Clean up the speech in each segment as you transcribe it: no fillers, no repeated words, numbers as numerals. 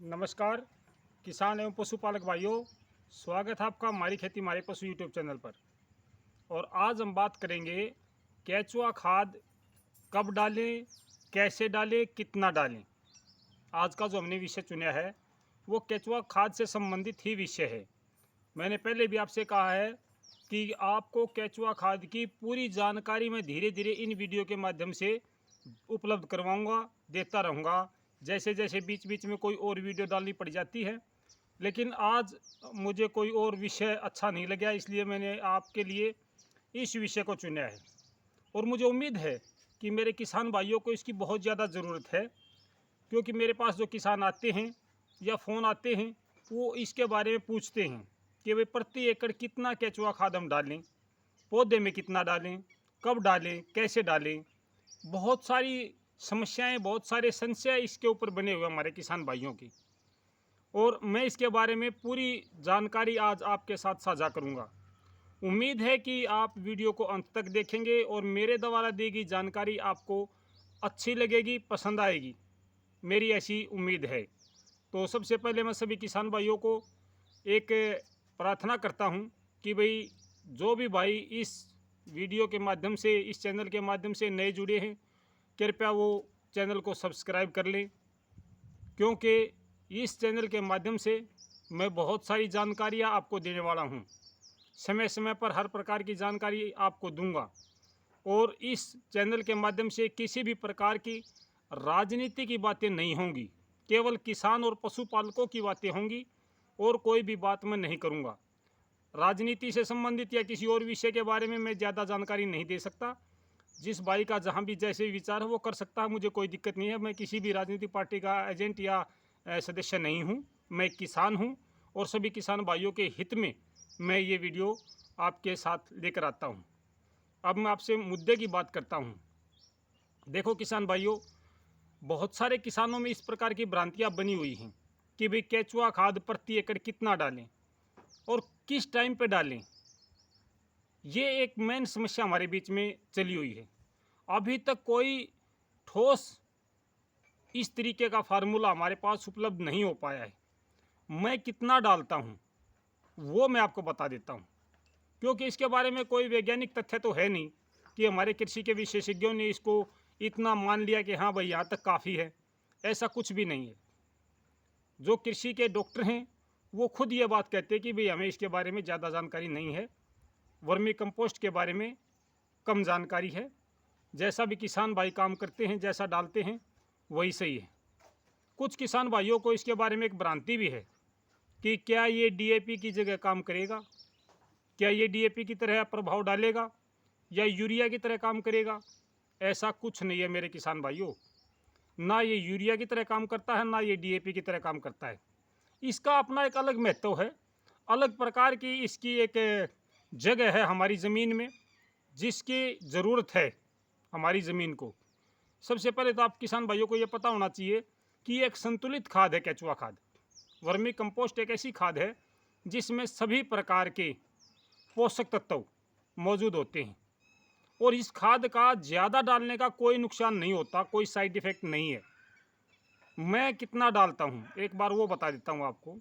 नमस्कार किसान एवं पशुपालक भाइयों, स्वागत है आपका हमारी खेती हमारे पशु यूट्यूब चैनल पर। और आज हम बात करेंगे केचुआ खाद कब डालें, कैसे डालें, कितना डालें। आज का जो हमने विषय चुना है वो केचुआ खाद से संबंधित ही विषय है। मैंने पहले भी आपसे कहा है कि आपको केचुआ खाद की पूरी जानकारी मैं धीरे धीरे इन वीडियो के माध्यम से उपलब्ध करवाऊँगा, देता रहूँगा। जैसे जैसे बीच बीच में कोई और वीडियो डालनी पड़ जाती है, लेकिन आज मुझे कोई और विषय अच्छा नहीं लगा, इसलिए मैंने आपके लिए इस विषय को चुना है। और मुझे उम्मीद है कि मेरे किसान भाइयों को इसकी बहुत ज़्यादा ज़रूरत है, क्योंकि मेरे पास जो किसान आते हैं या फ़ोन आते हैं वो इसके बारे में पूछते हैं कि भाई प्रति एकड़ कितना केचुआ खाद हम डालें, पौधे में कितना डालें, कब डालें, कैसे डालें। बहुत सारी समस्याएं, बहुत सारे संशय इसके ऊपर बने हुए हमारे किसान भाइयों की, और मैं इसके बारे में पूरी जानकारी आज आपके साथ साझा करूंगा। उम्मीद है कि आप वीडियो को अंत तक देखेंगे और मेरे द्वारा दी गई जानकारी आपको अच्छी लगेगी, पसंद आएगी, मेरी ऐसी उम्मीद है। तो सबसे पहले मैं सभी किसान भाइयों को एक प्रार्थना करता हूं कि भाई जो भी भाई इस वीडियो के माध्यम से, इस चैनल के माध्यम से नए जुड़े हैं, कृपया वो चैनल को सब्सक्राइब कर लें, क्योंकि इस चैनल के माध्यम से मैं बहुत सारी जानकारियाँ आपको देने वाला हूँ। समय समय पर हर प्रकार की जानकारी आपको दूंगा, और इस चैनल के माध्यम से किसी भी प्रकार की राजनीति की बातें नहीं होंगी, केवल किसान और पशुपालकों की बातें होंगी, और कोई भी बात मैं नहीं करूँगा। राजनीति से संबंधित या किसी और विषय के बारे में मैं ज़्यादा जानकारी नहीं दे सकता। जिस भाई का जहाँ भी जैसे विचार है वो कर सकता है, मुझे कोई दिक्कत नहीं है। मैं किसी भी राजनीतिक पार्टी का एजेंट या सदस्य नहीं हूँ। मैं किसान हूँ, और सभी किसान भाइयों के हित में मैं ये वीडियो आपके साथ लेकर आता हूँ। अब मैं आपसे मुद्दे की बात करता हूँ। देखो किसान भाइयों, बहुत सारे किसानों में इस प्रकार की भ्रांतियाँ बनी हुई हैं कि भाई केचुआ खाद प्रति एकड़ कितना डालें और किस टाइम पे डालें। ये एक मेन समस्या हमारे बीच में चली हुई है। अभी तक कोई ठोस इस तरीके का फार्मूला हमारे पास उपलब्ध नहीं हो पाया है। मैं कितना डालता हूँ वो मैं आपको बता देता हूँ, क्योंकि इसके बारे में कोई वैज्ञानिक तथ्य तो है नहीं कि हमारे कृषि के विशेषज्ञों ने इसको इतना मान लिया कि हाँ भाई यहाँ तक काफ़ी है। ऐसा कुछ भी नहीं है। जो कृषि के डॉक्टर हैं वो खुद ये बात कहते हैं कि भाई हमें इसके बारे में ज़्यादा जानकारी नहीं है, वर्मी कंपोस्ट के बारे में कम जानकारी है। जैसा भी किसान भाई काम करते हैं, जैसा डालते हैं वही सही है। कुछ किसान भाइयों को इसके बारे में एक भ्रांति भी है कि क्या ये डीएपी की जगह काम करेगा, क्या ये डीएपी की तरह प्रभाव डालेगा या यूरिया की तरह काम करेगा। ऐसा कुछ नहीं है मेरे किसान भाइयों। ना ये यूरिया की तरह काम करता है, ना ये डीएपी की तरह काम करता है। इसका अपना एक अलग महत्व है, अलग प्रकार की इसकी एक जगह है हमारी ज़मीन में, जिसकी ज़रूरत है हमारी ज़मीन को। सबसे पहले तो आप किसान भाइयों को ये पता होना चाहिए कि एक संतुलित खाद है केचुआ खाद। वर्मी कंपोस्ट एक ऐसी खाद है जिसमें सभी प्रकार के पोषक तत्व मौजूद होते हैं, और इस खाद का ज़्यादा डालने का कोई नुकसान नहीं होता, कोई साइड इफ़ेक्ट नहीं है। मैं कितना डालता हूँ एक बार वो बता देता हूँ आपको।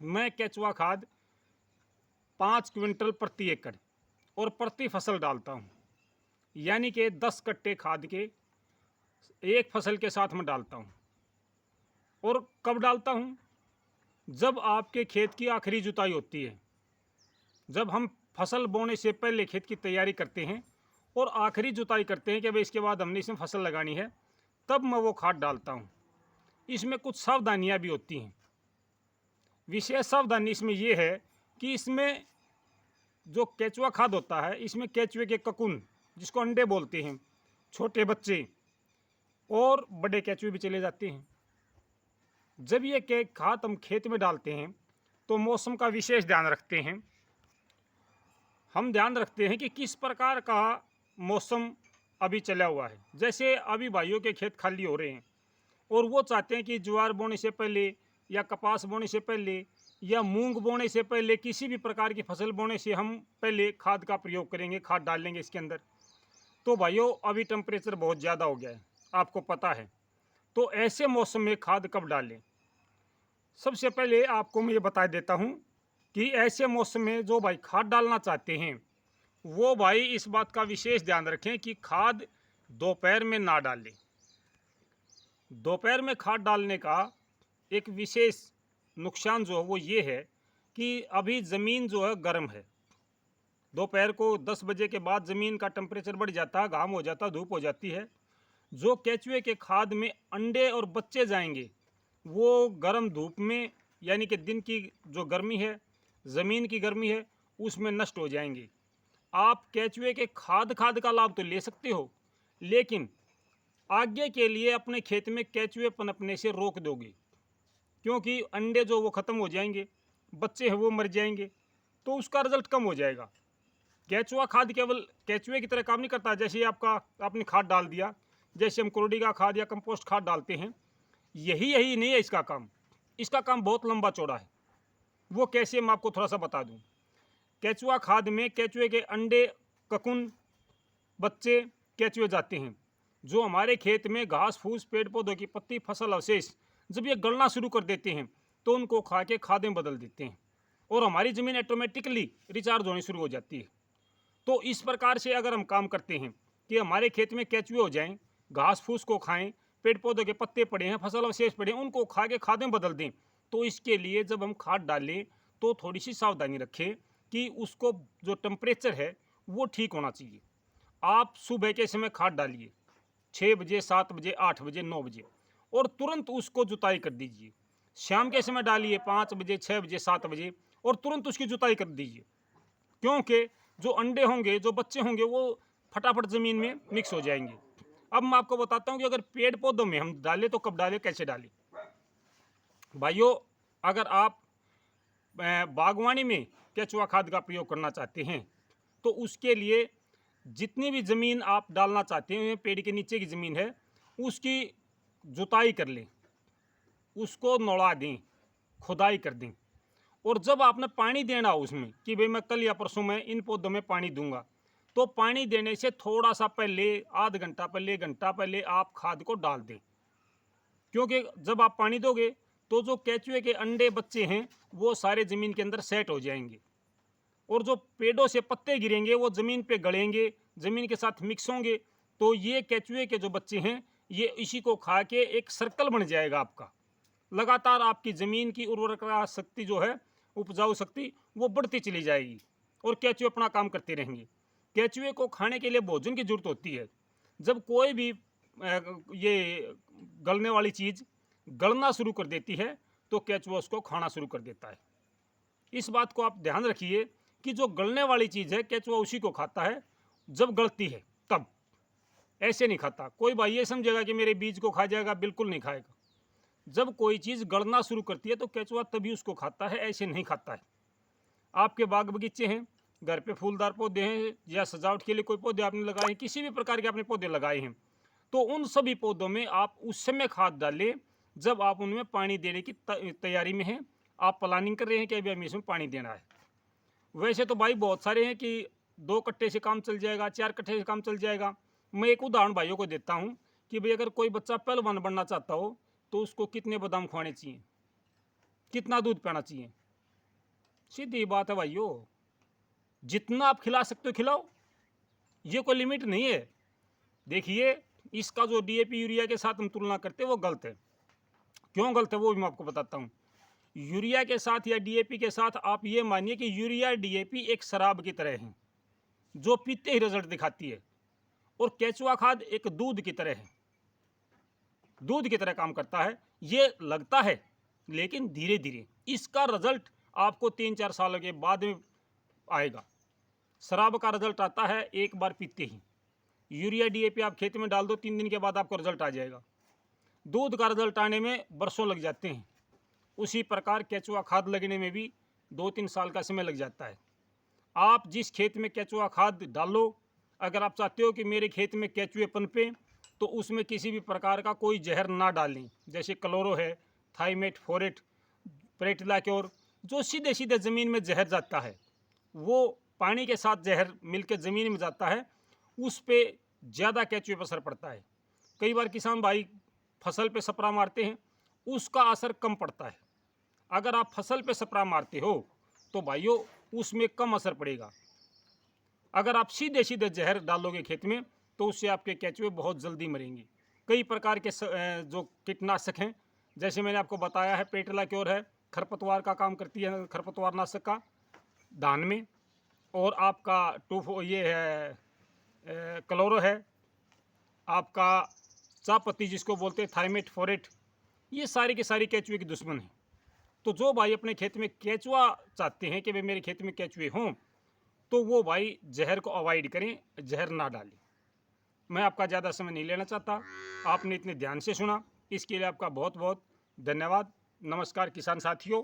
मैं केचुआ खाद 5 क्विंटल प्रति एकड़ और प्रति फसल डालता हूँ, यानी कि 10 कट्टे खाद के एक फसल के साथ मैं डालता हूँ। और कब डालता हूँ? जब आपके खेत की आखिरी जुताई होती है, जब हम फसल बोने से पहले खेत की तैयारी करते हैं और आखिरी जुताई करते हैं कि भाई इसके बाद हमने इसमें फसल लगानी है, तब मैं वो खाद डालता हूँ। इसमें कुछ सावधानियाँ भी होती हैं। विशेष सावधानी इसमें ये है कि इसमें जो केचुआ खाद होता है, इसमें केचुए के ककुन, जिसको अंडे बोलते हैं, छोटे बच्चे और बड़े केचुए भी चले जाते हैं। जब ये के खाद हम खेत में डालते हैं तो मौसम का विशेष ध्यान रखते हैं। हम ध्यान रखते हैं कि किस प्रकार का मौसम अभी चला हुआ है। जैसे अभी भाइयों के खेत खाली हो रहे हैं और वो चाहते हैं कि ज्वार बोने से पहले या कपास बोने से पहले या मूंग बोने से पहले, किसी भी प्रकार की फसल बोने से हम पहले खाद का प्रयोग करेंगे, खाद डाल लेंगे इसके अंदर। तो भाइयों अभी टेम्परेचर बहुत ज़्यादा हो गया है, आपको पता है। तो ऐसे मौसम में खाद कब डालें? सबसे पहले आपको मैं ये बता देता हूँ कि ऐसे मौसम में जो भाई खाद डालना चाहते हैं वो भाई इस बात का विशेष ध्यान रखें कि खाद दोपहर में ना डालें। दोपहर में खाद डालने का एक विशेष नुकसान जो है वो ये है कि अभी ज़मीन जो है गर्म है। दोपहर को 10 बजे के बाद ज़मीन का टेम्परेचर बढ़ जाता है, घाम हो जाता है, धूप हो जाती है। जो केचुए के खाद में अंडे और बच्चे जाएंगे वो गर्म धूप में, यानी कि दिन की जो गर्मी है, ज़मीन की गर्मी है, उसमें नष्ट हो जाएंगे। आप केचुए के खाद का लाभ तो ले सकते हो, लेकिन आगे के लिए अपने खेत में केचुए पनपने से रोक दोगे, क्योंकि अंडे जो वो ख़त्म हो जाएंगे, बच्चे हैं वो मर जाएंगे, तो उसका रिजल्ट कम हो जाएगा। केचुआ खाद केवल केचुए की तरह काम नहीं करता। जैसे आपने खाद डाल दिया, जैसे हम कुरडी का खाद या कंपोस्ट खाद डालते हैं, यही नहीं है इसका काम। इसका काम बहुत लंबा चौड़ा है। वो कैसे, मैं आपको थोड़ा सा बता दूं। केचुआ खाद में केचुए के अंडे, ककुन, बच्चे केचुए जाते हैं। जो हमारे खेत में घास फूस, पेड़ पौधों की पत्ती, फसल अवशेष जब ये गलना शुरू कर देते हैं तो उनको खा के खादें बदल देते हैं और हमारी ज़मीन ऑटोमेटिकली रिचार्ज होनी शुरू हो जाती है। तो इस प्रकार से अगर हम काम करते हैं कि हमारे खेत में केचुए हो जाएं, घास फूस को खाएं, पेड़ पौधों के पत्ते पड़े हैं, फसल अवशेष पड़े हैं, उनको खा के खादें बदल दें, तो इसके लिए जब हम खाद डालें तो थोड़ी सी सावधानी रखें कि उसको जो टेम्परेचर है वो ठीक होना चाहिए। आप सुबह के समय खाद डालिए 6 बजे, 7 बजे, 8 बजे, 9 बजे, और तुरंत उसको जुताई कर दीजिए। शाम के समय डालिए 5 बजे, 6 बजे, 7 बजे, और तुरंत उसकी जुताई कर दीजिए, क्योंकि जो अंडे होंगे, जो बच्चे होंगे, वो फटाफट ज़मीन में मिक्स हो जाएंगे। अब मैं आपको बताता हूँ कि अगर पेड़ पौधों में हम डालें तो कब डालें, कैसे डालें। भाइयों, अगर आप बागवानी में केचुआ खाद का प्रयोग करना चाहते हैं तो उसके लिए जितनी भी ज़मीन आप डालना चाहते हैं, पेड़ के नीचे की ज़मीन है, उसकी जुताई कर लें, उसको नौड़ा दें, खुदाई कर दें। और जब आपने पानी देना हो उसमें कि भाई मैं कल या परसों में इन पौधों में पानी दूंगा, तो पानी देने से थोड़ा सा पहले, आध घंटा पहले, घंटा पहले आप खाद को डाल दें। क्योंकि जब आप पानी दोगे तो जो केचुए के अंडे, बच्चे हैं, वो सारे ज़मीन के अंदर सेट हो जाएंगे, और जो पेड़ों से पत्ते गिरेंगे वो ज़मीन पे गलेंगे, ज़मीन के साथ मिक्स होंगे, तो ये केचुए के जो बच्चे हैं ये इसी को खा के एक सर्कल बन जाएगा आपका। लगातार आपकी ज़मीन की उर्वरता शक्ति जो है, उपजाऊ शक्ति, वो बढ़ती चली जाएगी और केचुए अपना काम करते रहेंगे। केचुए को खाने के लिए भोजन की जरूरत होती है। जब कोई भी ये गलने वाली चीज़ गलना शुरू कर देती है तो केचुआ उसको खाना शुरू कर देता है। इस बात को आप ध्यान रखिए कि जो गलने वाली चीज़ है केचुआ उसी को खाता है जब गलती है तब, ऐसे नहीं खाता। कोई भाई ये समझेगा कि मेरे बीज को खा जाएगा, बिल्कुल नहीं खाएगा। जब कोई चीज़ गलना शुरू करती है तो केचुआ तभी उसको खाता है, ऐसे नहीं खाता है। आपके बाग बगीचे हैं, घर पे फूलदार पौधे हैं या सजावट के लिए कोई पौधे आपने लगाए हैं, किसी भी प्रकार के आपने पौधे लगाए हैं, तो उन सभी पौधों में आप उस समय खाद डालें जब आप उनमें पानी देने की तैयारी में हैं। आप प्लानिंग कर रहे हैं कि अभी हमें इसमें पानी देना है। वैसे तो भाई बहुत सारे हैं कि 2 कट्टे से काम चल जाएगा, 4 कट्टे से काम चल जाएगा। मैं एक उदाहरण भाइयों को देता हूँ कि भाई अगर कोई बच्चा पहलवान बनना चाहता हो तो उसको कितने बादाम खुआने चाहिए, कितना दूध पिलाना चाहिए। सीधी बात है भाइयों, जितना आप खिला सकते हो खिलाओ, ये कोई लिमिट नहीं है। देखिए, इसका जो डीएपी यूरिया के साथ हम तुलना करते हैं वो गलत है। क्यों गलत है वो भी मैं आपको बताता हूँ। यूरिया के साथ या डीएपी के साथ आप ये मानिए कि यूरिया डीएपी एक शराब की तरह है जो पीते ही रिजल्ट दिखाती है, और केचुआ खाद एक दूध की तरह है, दूध की तरह काम करता है। ये लगता है लेकिन धीरे धीरे इसका रिजल्ट आपको 3-4 साल के बाद में आएगा। शराब का रिजल्ट आता है एक बार पीते ही। यूरिया डीएपी आप खेत में डाल दो, 3 दिन के बाद आपको रिजल्ट आ जाएगा। दूध का रिजल्ट आने में बरसों लग जाते हैं। उसी प्रकार केचुआ खाद लगने में भी 2-3 साल का समय लग जाता है। आप जिस खेत में केचुआ खाद डालो, अगर आप चाहते हो कि मेरे खेत में केचुए पनपे, तो उसमें किसी भी प्रकार का कोई जहर ना डालें। जैसे क्लोरो है, थाइमेट, फोरेट, प्रेटिलाक्योर, जो सीधे सीधे ज़मीन में जहर जाता है, वो पानी के साथ जहर मिलकर ज़मीन में जाता है, उस पर ज़्यादा केचुए पर असर पड़ता है। कई बार किसान भाई फसल पे स्प्रे मारते हैं, उसका असर कम पड़ता है। अगर आप फसल पे स्प्रे मारते हो तो भाइयों उसमें कम असर पड़ेगा। अगर आप सीधे सीधे जहर डालोगे खेत में तो उससे आपके केंचुए बहुत जल्दी मरेंगे। कई प्रकार के जो कीटनाशक हैं, जैसे मैंने आपको बताया है पेट्रोला क्योर है, खरपतवार का काम करती है, खरपतवार नाशक का धान में। और आपका टूफो ये है क्लोरो है, आपका चापत्ती जिसको बोलते हैं थाइमेट फोरेट, ये सारी के सारी केंचुए के दुश्मन हैं। तो जो भाई अपने खेत में केंचुआ चाहते हैं कि भाई मेरे खेत में केंचुए हों, तो वो भाई जहर को अवॉइड करें, जहर ना डालें। मैं आपका ज़्यादा समय नहीं लेना चाहता, आपने इतने ध्यान से सुना, इसके लिए आपका बहुत बहुत धन्यवाद। नमस्कार किसान साथियों।